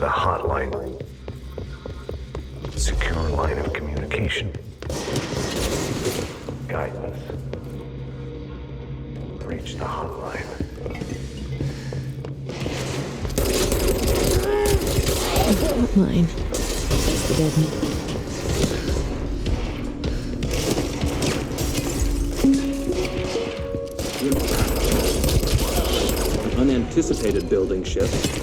with a hotline. Secure line of communication. Guidance. Reach the hotline. Hotline. That's the dead man. Unanticipated building shift.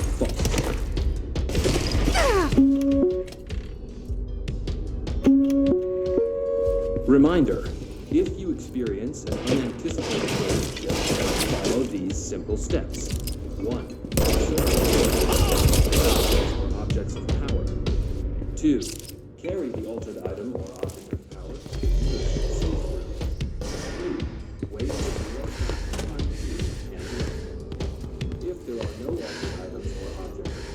Reminder, if you experience an unanticipated building shift, follow these simple steps. 1. Search objects of power. 2. Carry the altered item or object of power. 3. Wait for your time to and if there are no altered items or objects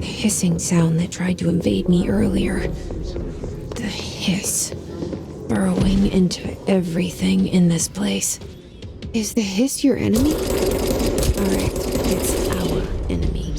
Hissing sound that tried to invade me earlier. The hiss. Burrowing into everything in this place. Is the hiss your enemy? Alright, it's our enemy.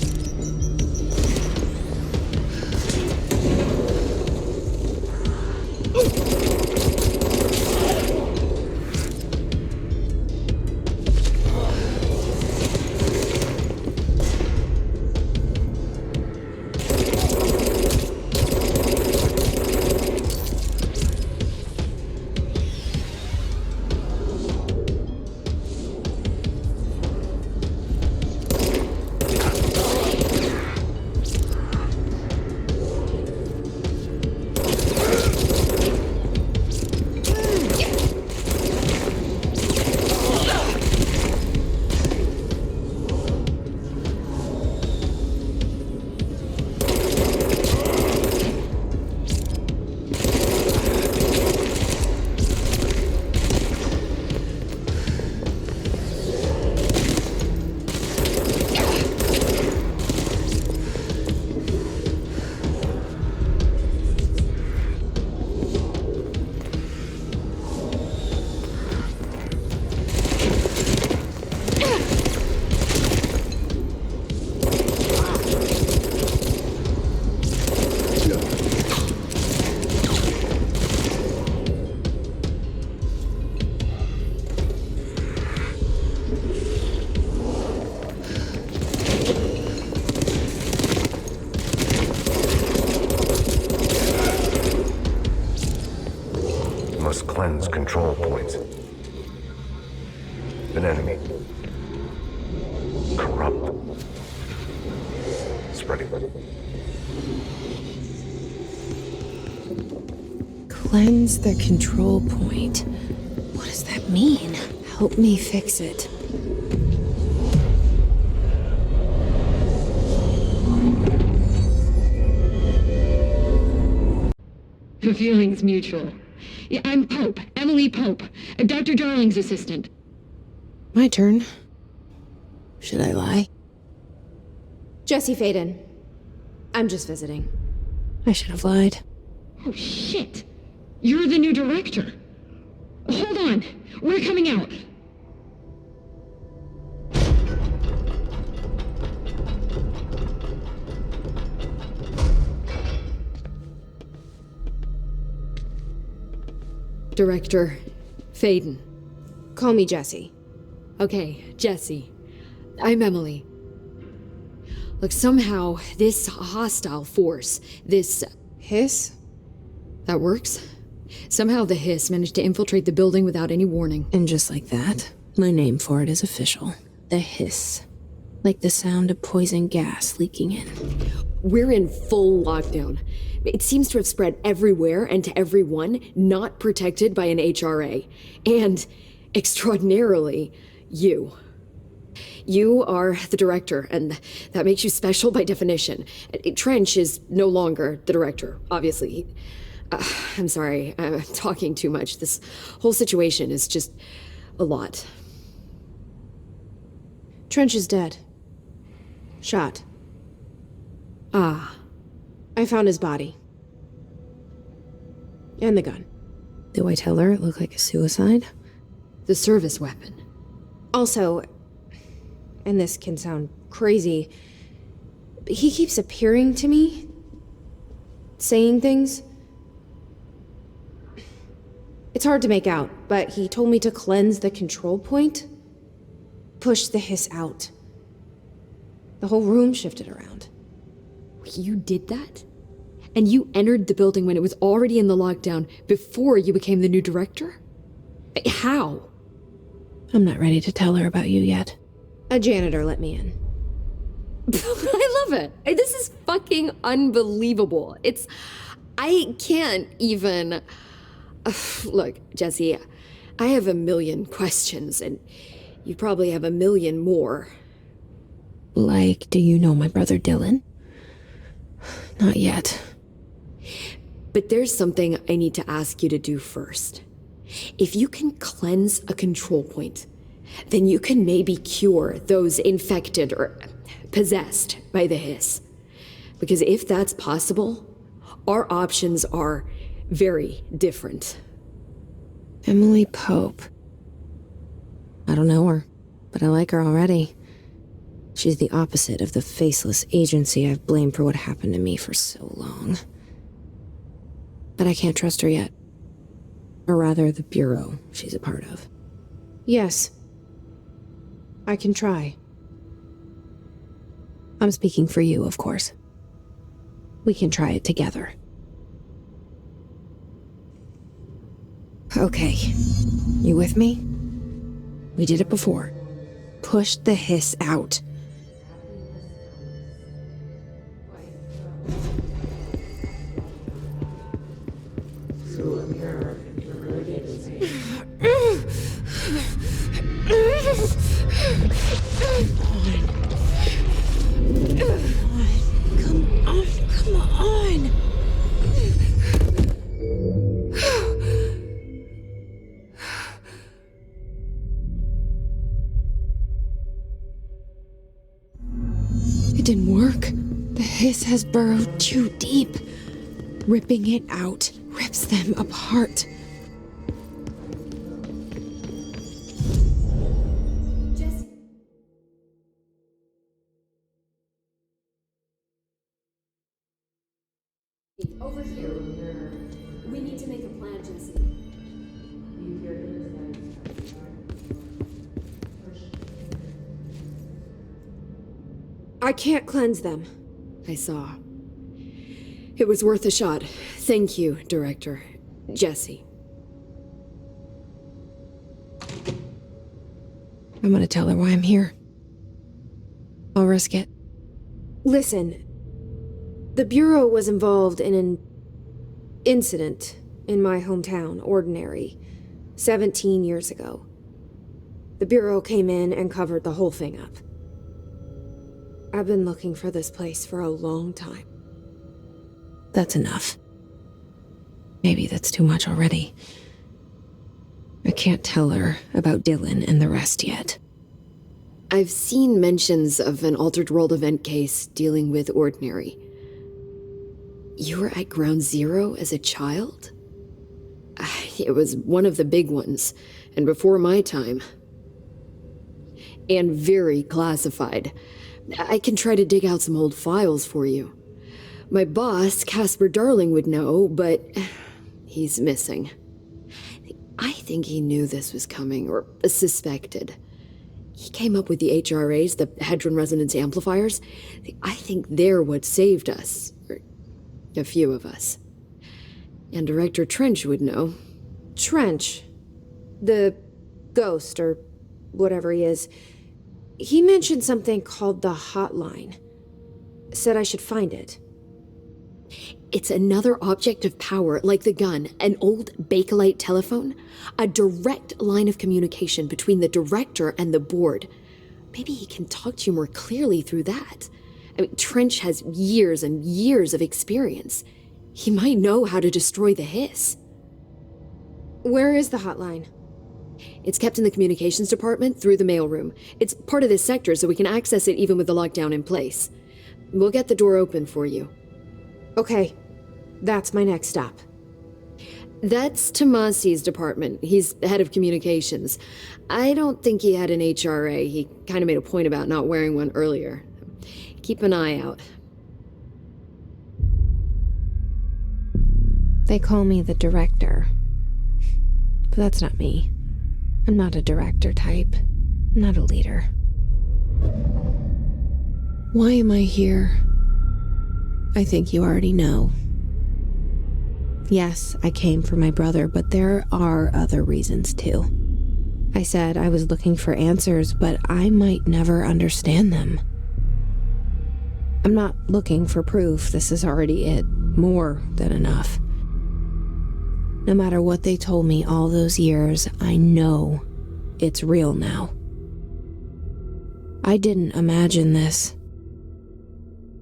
must cleanse control points. An enemy. Corrupt. Spreading. Cleanse the control point. What does that mean? Help me fix it. The feeling's mutual. Yeah, I'm Pope, Emily Pope, Dr. Darling's assistant. My turn. Should I lie? Jesse Faden. I'm just visiting. I should have lied. Oh, shit. You're the new director. Hold on. We're coming out. Director Faden. Call me Jesse. Okay, Jesse. I'm Emily. Look, somehow this hostile force, this... Hiss? That works? Somehow the hiss managed to infiltrate the building without any warning. And just like that, my name for it is official. The hiss. Like the sound of poison gas leaking in. We're in full lockdown. It seems to have spread everywhere and to everyone not protected by an HRA. And, extraordinarily, you. You are the director, and that makes you special by definition. Trench is no longer the director, obviously. I'm sorry, I'm talking too much. This whole situation is just a lot. Trench is dead. Shot. Ah. I found his body. And the gun. Do I tell her it looked like a suicide? The service weapon. Also, and this can sound crazy, but he keeps appearing to me, saying things. It's hard to make out, but he told me to cleanse the control point, push the hiss out. The whole room shifted around. You did that? And you entered the building when it was already in the lockdown before you became the new director? How? I'm not ready to tell her about you yet. A janitor let me in. I love it. This is fucking unbelievable. I can't even... Look, Jesse, I have a million questions, and you probably have a million more. Like, do you know my brother Dylan? Not yet. But there's something I need to ask you to do first. If you can cleanse a control point, then you can maybe cure those infected or possessed by the hiss. Because if that's possible, our options are very different. Emily Pope. I don't know her, but I like her already. She's the opposite of the faceless agency I've blamed for what happened to me for so long. But I can't trust her yet. Or rather, the bureau she's a part of. Yes. I can try. I'm speaking for you, of course. We can try it together. Okay. You with me? We did it before. Push the hiss out. Come on. It didn't work. The hiss has burrowed too deep. Ripping it out rips them apart. Over here. We need to make a plan, Jesse. I can't cleanse them. I saw. It was worth a shot. Thank you, Director. Jesse. I'm gonna tell her why I'm here. I'll risk it. Listen, the Bureau was involved in an incident in my hometown, Ordinary, 17 years ago. The Bureau came in and covered the whole thing up. I've been looking for this place for a long time. That's enough. Maybe that's too much already. I can't tell her about Dylan and the rest yet. I've seen mentions of an Altered World event case dealing with Ordinary. You were at Ground Zero as a child? It was one of the big ones, and before my time. And very classified. I can try to dig out some old files for you. My boss, Casper Darling, would know, but he's missing. I think he knew this was coming, or suspected. He came up with the HRAs, the Hadron Resonance Amplifiers. I think they're what saved us. Or a few of us. And Director Trench would know. Trench? The ghost, or whatever he is. He mentioned something called the Hotline. Said I should find it. It's another object of power, like the gun, an old Bakelite telephone, a direct line of communication between the director and the board. Maybe he can talk to you more clearly through that. I mean, Trench has years and years of experience. He might know how to destroy the hiss. Where is the hotline? It's kept in the communications department through the mailroom. It's part of this sector, so we can access it even with the lockdown in place. We'll get the door open for you. Okay, that's my next stop. That's Tomasi's department. He's head of communications. I don't think he had an HRA. He kind of made a point about not wearing one earlier. Keep an eye out. They call me the director. But that's not me. I'm not a director type. I'm not a leader. Why am I here? I think you already know. Yes, I came for my brother, but there are other reasons too. I said I was looking for answers, but I might never understand them. I'm not looking for proof. This is already it. More than enough. No matter what they told me all those years, I know it's real now. I didn't imagine this.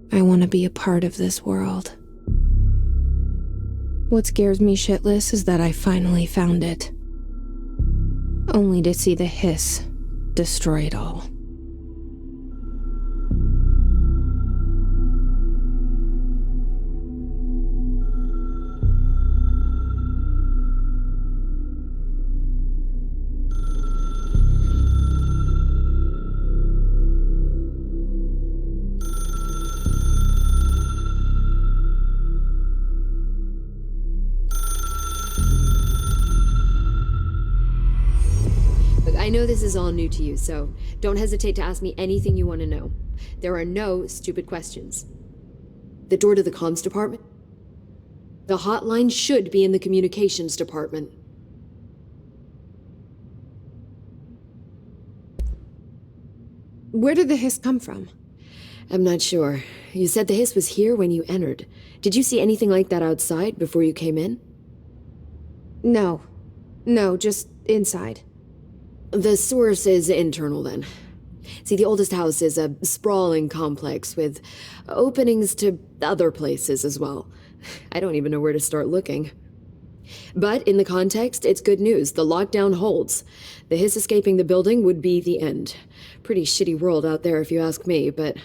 I want to be a part of this world. What scares me shitless is that I finally found it. Only to see the hiss destroy it all. I know this is all new to you, so don't hesitate to ask me anything you want to know. There are no stupid questions. The door to the comms department? The hotline should be in the communications department. Where did the hiss come from? I'm not sure. You said the hiss was here when you entered. Did you see anything like that outside before you came in? No, just inside. The source is internal, then. See, the oldest house is a sprawling complex with openings to other places as well. I don't even know where to start looking. But in the context, it's good news. The lockdown holds. The hiss escaping the building would be the end. Pretty shitty world out there if you ask me, but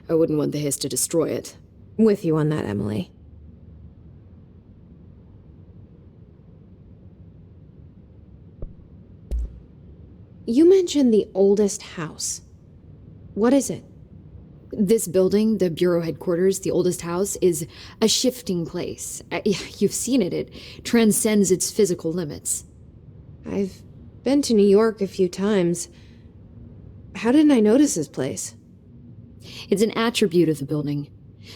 I wouldn't want the hiss to destroy it. With you on that, Emily. You mentioned the oldest house. What is it? This building, the Bureau headquarters, the oldest house, is a shifting place. You've seen it. It transcends its physical limits. I've been to New York a few times. How didn't I notice this place? It's an attribute of the building.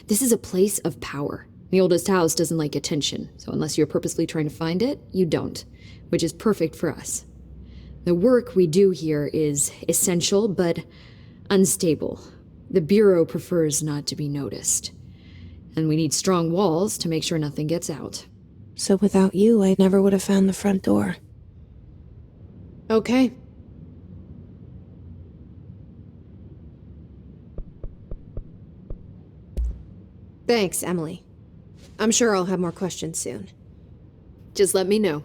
This is a place of power. The oldest house doesn't like attention, so unless you're purposely trying to find it, you don't, which is perfect for us. The work we do here is essential but unstable. The Bureau prefers not to be noticed. And we need strong walls to make sure nothing gets out. So without you, I never would have found the front door. Okay. Thanks, Emily. I'm sure I'll have more questions soon. Just let me know.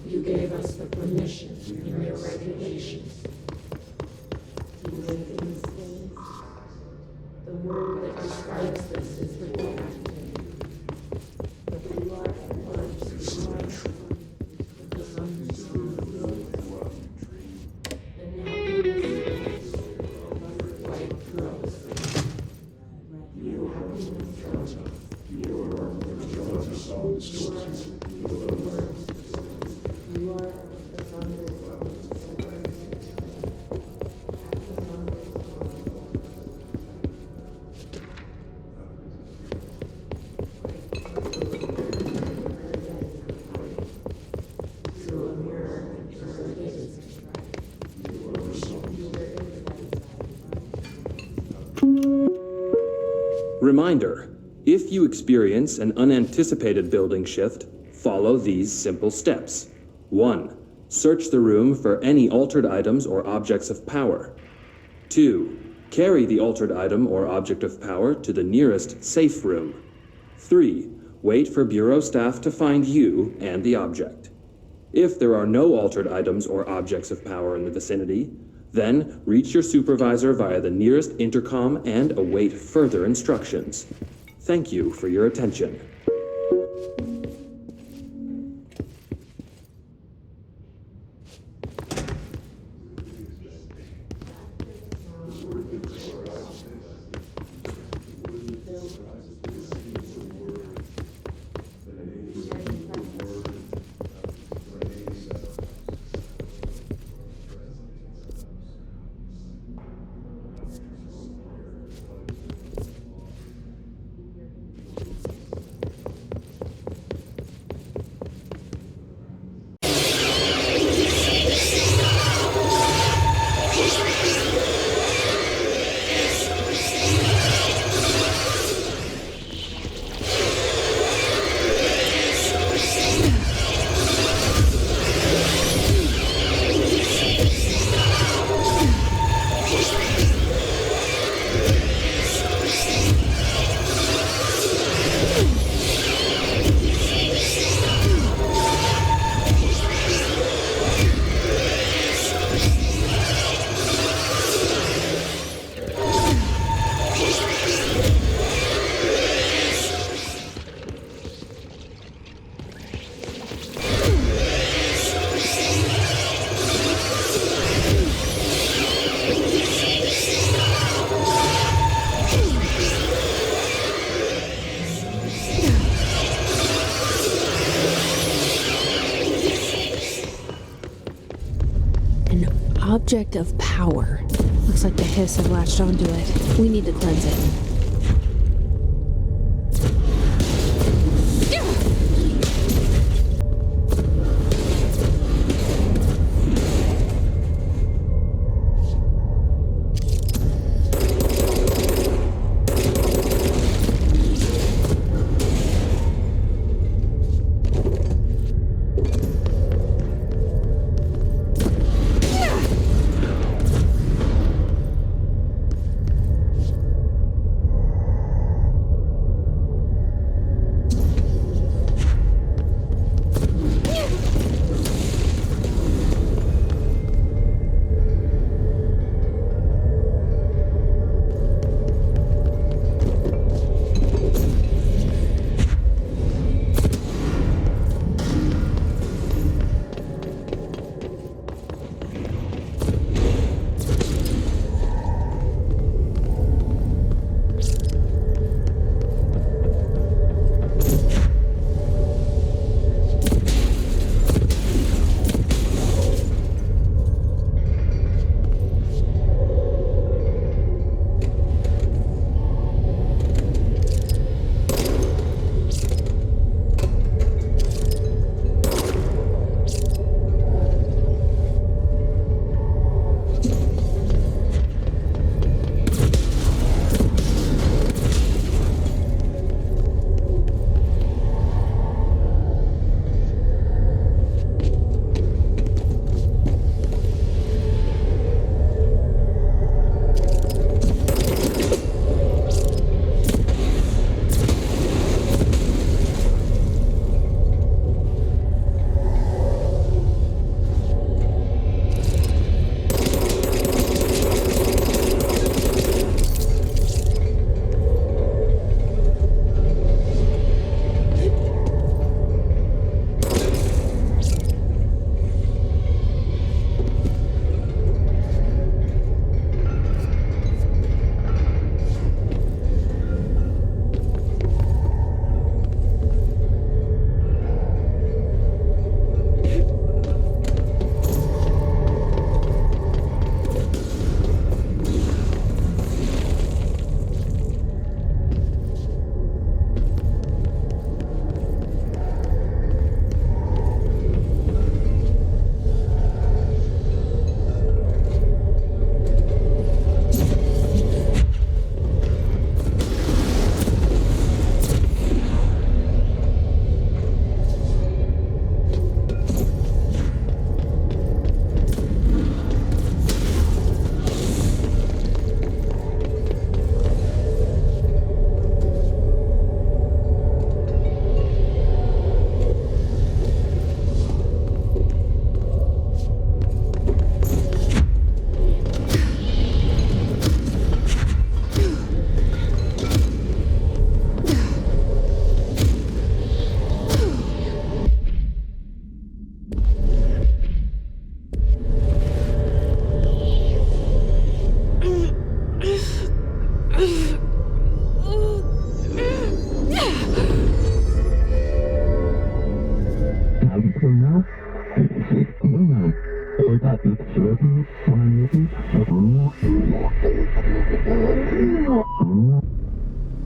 You gave us the permission in your regulations. You live in space. The word that describes this is redacted. But you are at once required. The sun is through the road. And now in this space, white grows. You have been chosen. You are the chosen. You are the thunder. Reminder: if you experience an unanticipated building shift, follow these simple steps. 1. Search the room for any altered items or objects of power. 2. Carry the altered item or object of power to the nearest safe room. 3. Wait for Bureau staff to find you and the object. If there are no altered items or objects of power in the vicinity, then reach your supervisor via the nearest intercom and await further instructions. Thank you for your attention. Object of power. Looks like the hiss have latched onto it. We need to cleanse it.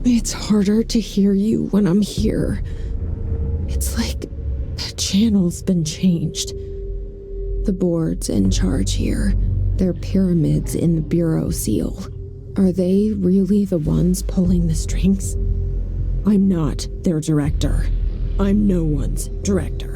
It's harder to hear you when I'm here. It's like the channel's been changed. The board's in charge here. They're pyramids in the Bureau seal. Are they really the ones pulling the strings? I'm not their director. I'm no one's director.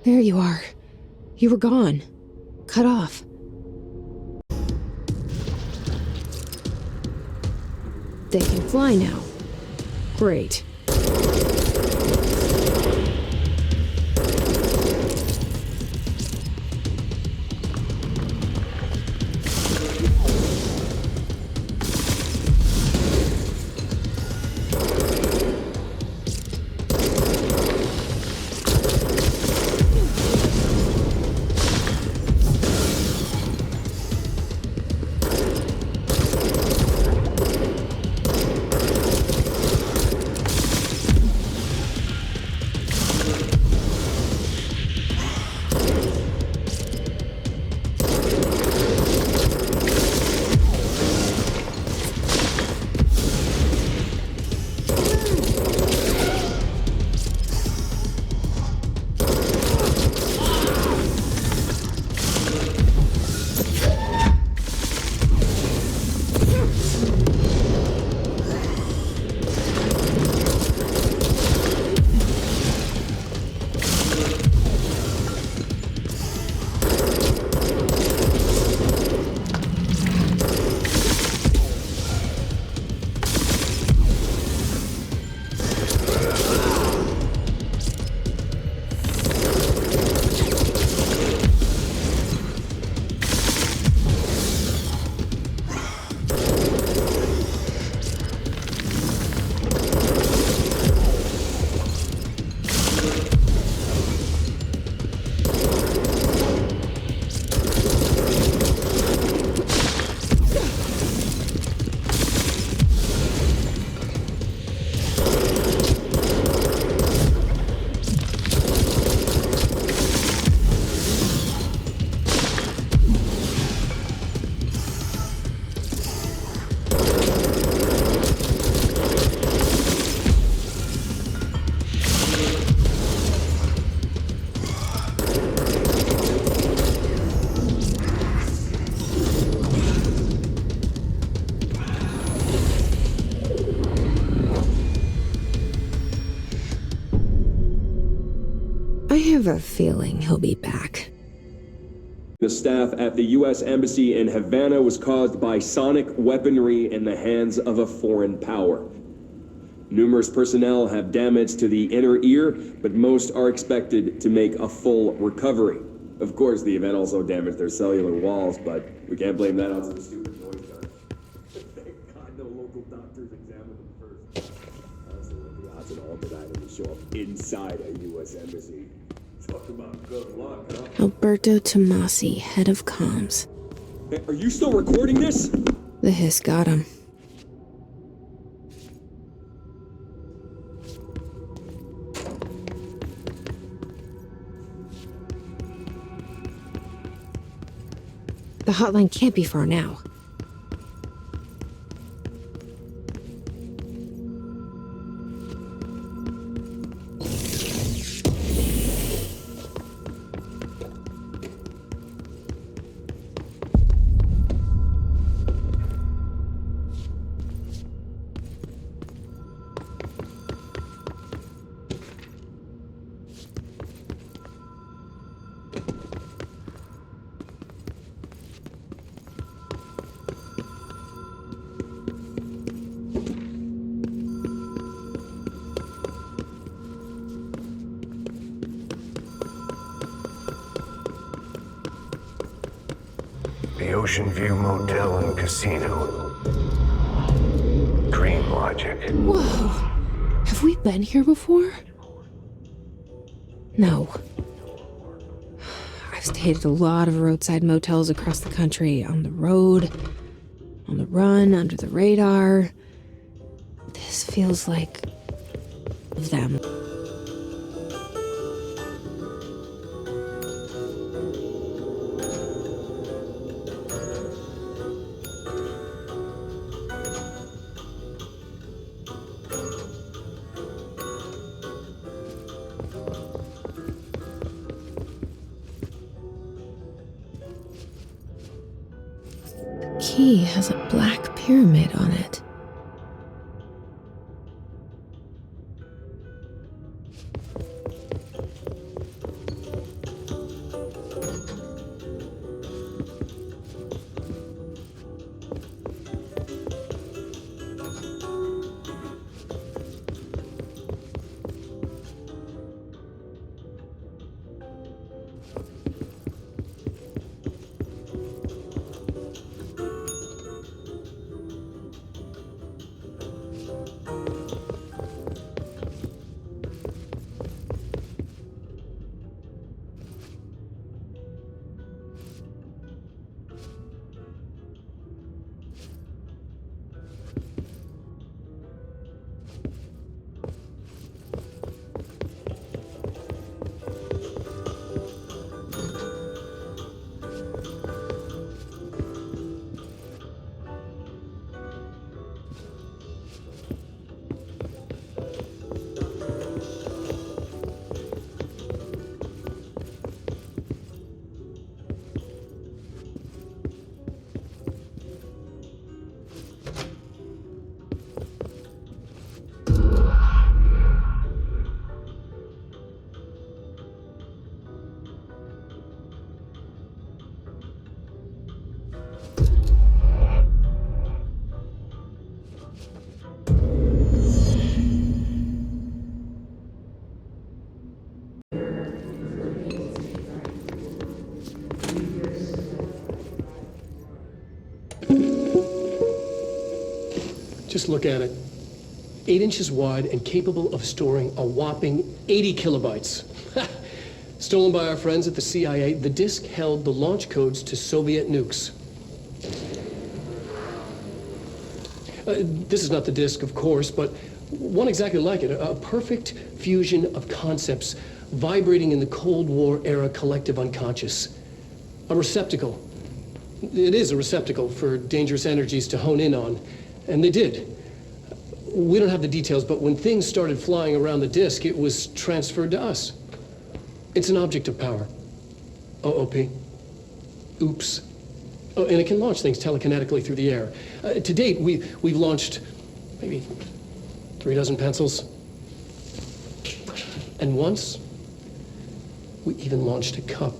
There you are. You were gone. Cut off. They can fly now. Great. I have a feeling he'll be back. The staff at the U.S. Embassy in Havana was caused by sonic weaponry in the hands of a foreign power. Numerous personnel have damage to the inner ear, but most are expected to make a full recovery. Of course, the event also damaged their cellular walls, but we can't blame that on some stupid noise charge. Thank God no local doctors examined them first. Honestly, what are the odds an altered item would show up inside a U.S. Embassy? Talk about good luck, huh? Alberto Tomasi, head of comms. Hey, are you still recording this? The hiss got him. The hotline can't be far now. The Ocean View Motel and Casino. Dream logic. Whoa! Have we been here before? No. I've stayed at a lot of roadside motels across the country, on the road, on the run, under the radar. This feels like them. Key has a black pyramid on it. Just look at it. 8 inches wide and capable of storing a whopping 80 kilobytes. Stolen by our friends at the CIA, the disk held the launch codes to Soviet nukes. This is not the disk, of course, but one exactly like it. A perfect fusion of concepts vibrating in the Cold War era collective unconscious. A receptacle. It is a receptacle for dangerous energies to hone in on. And they did. We don't have the details, but when things started flying around the disk, it was transferred to us. It's an object of power. OOP. Oops. Oh, and it can launch things telekinetically through the air. To date, we've launched maybe 3 dozen pencils. And once, we even launched a cup.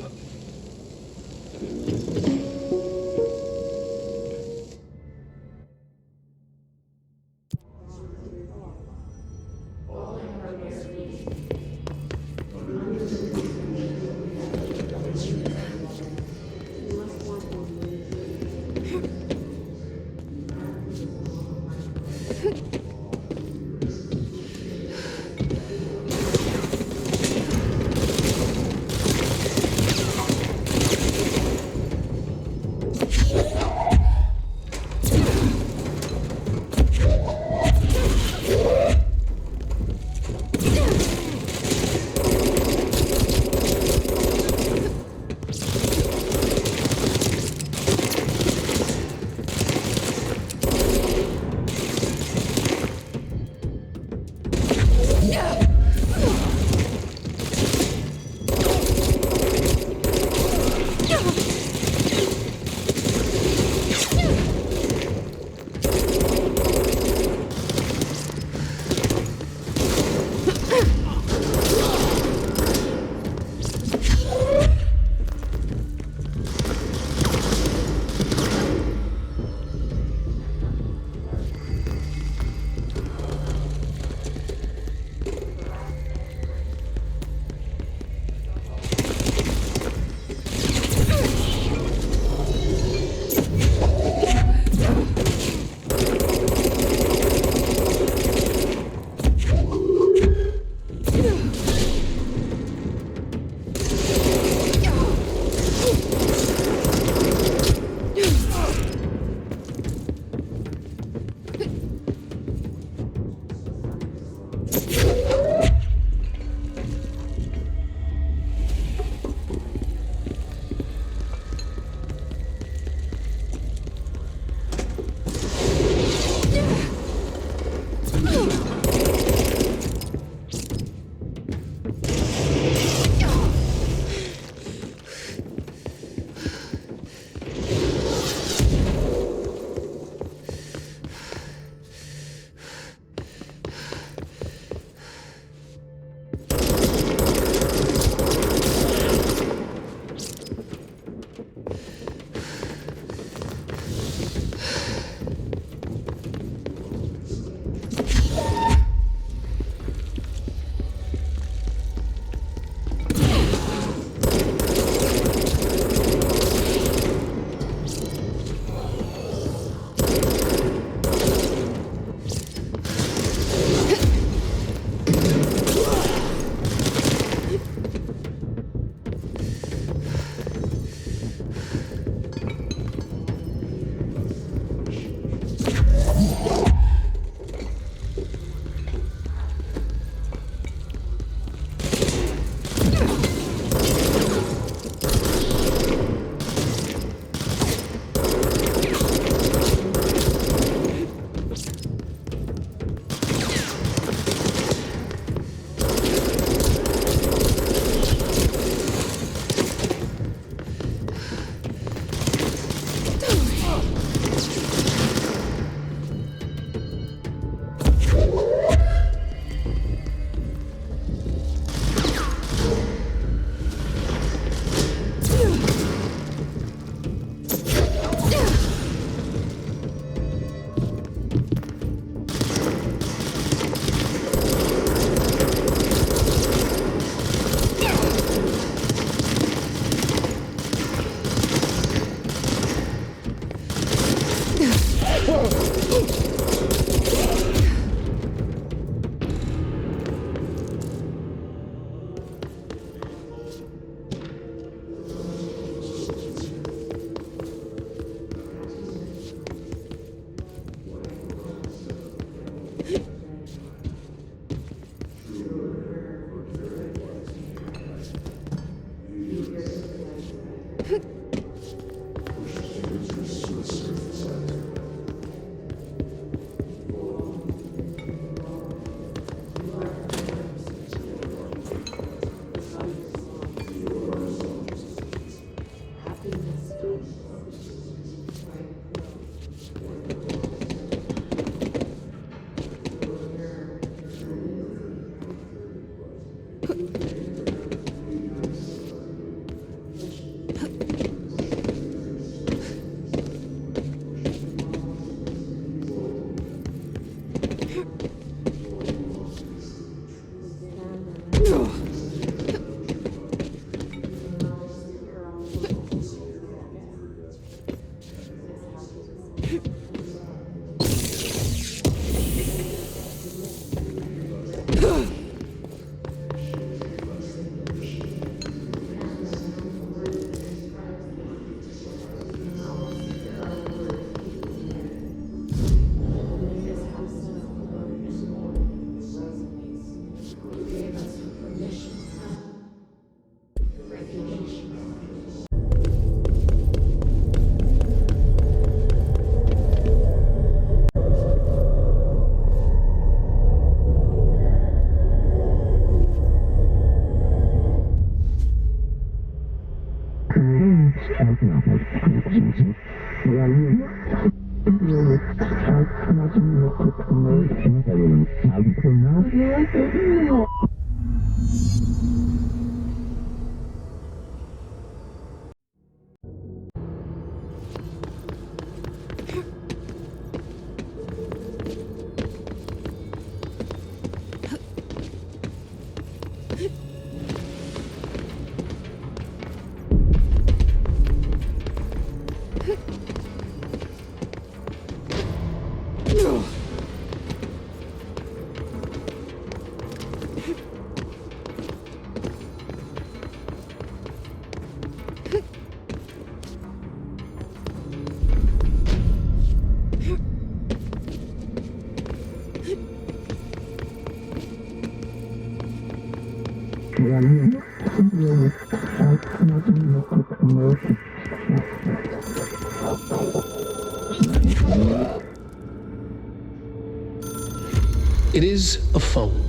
It is a phone.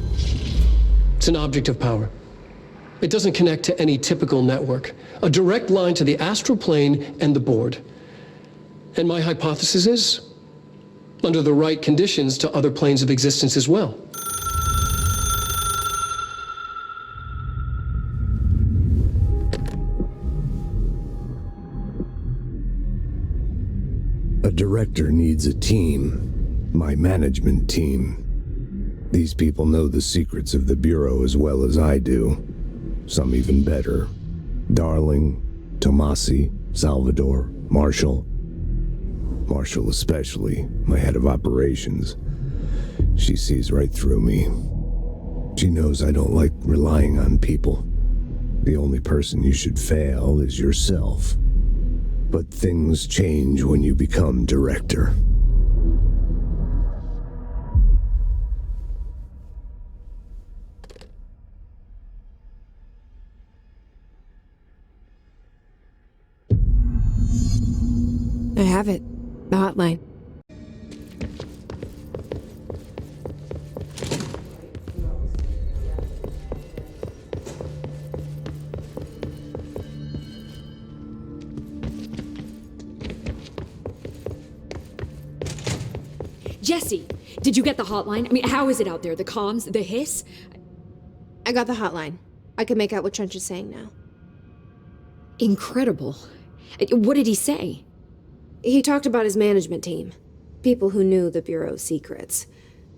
It's an object of power. It doesn't connect to any typical network. A direct line to the astral plane and the board. And my hypothesis is, under the right conditions, to other planes of existence as well. A director needs a team. My management team. These people know the secrets of the Bureau as well as I do. Some even better. Darling, Tomasi, Salvador, Marshall. Marshall especially, my head of operations. She sees right through me. She knows I don't like relying on people. The only person you should fail is yourself. But things change when you become director. I have it. The hotline. Jesse, did you get the hotline? I mean, how is it out there? The comms? The hiss? I got the hotline. I can make out what Trench is saying now. Incredible. What did he say? He talked about his management team. People who knew the Bureau's secrets.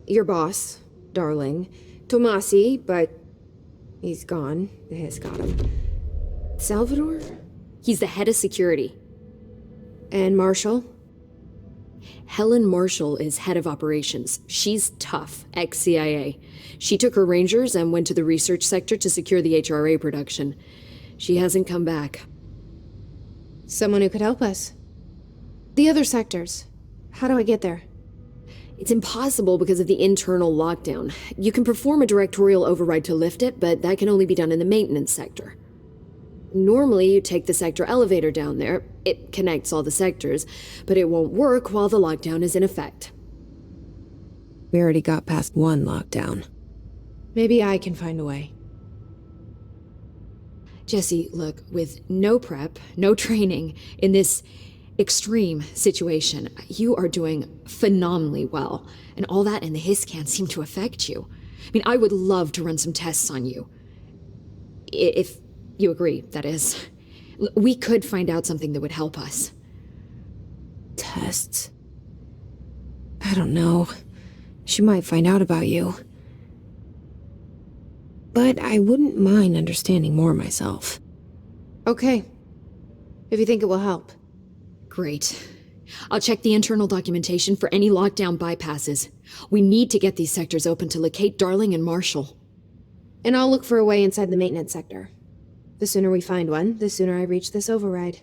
Your boss, Darling. Tomasi, but he's gone. The hiss got him. Salvador? He's the head of security. And Marshall? Helen Marshall is head of operations. She's tough, ex-CIA. She took her Rangers and went to the research sector to secure the HRA production. She hasn't come back. Someone who could help us. The other sectors. How do I get there? It's impossible because of the internal lockdown. You can perform a directorial override to lift it, but that can only be done in the maintenance sector. Normally, you take the sector elevator down there. It connects all the sectors, but it won't work while the lockdown is in effect. We already got past one lockdown. Maybe I can find a way. Jesse, look, with no prep, no training, in this extreme situation, you are doing phenomenally well. And all that and the hiss can't seem to affect you. I mean, I would love to run some tests on you. If you agree, that is. We could find out something that would help us. Tests? I don't know. She might find out about you. But I wouldn't mind understanding more myself. Okay. If you think it will help. Great. I'll check the internal documentation for any lockdown bypasses. We need to get these sectors open to locate Darling and Marshall. And I'll look for a way inside the maintenance sector. The sooner we find one, the sooner I reach this override.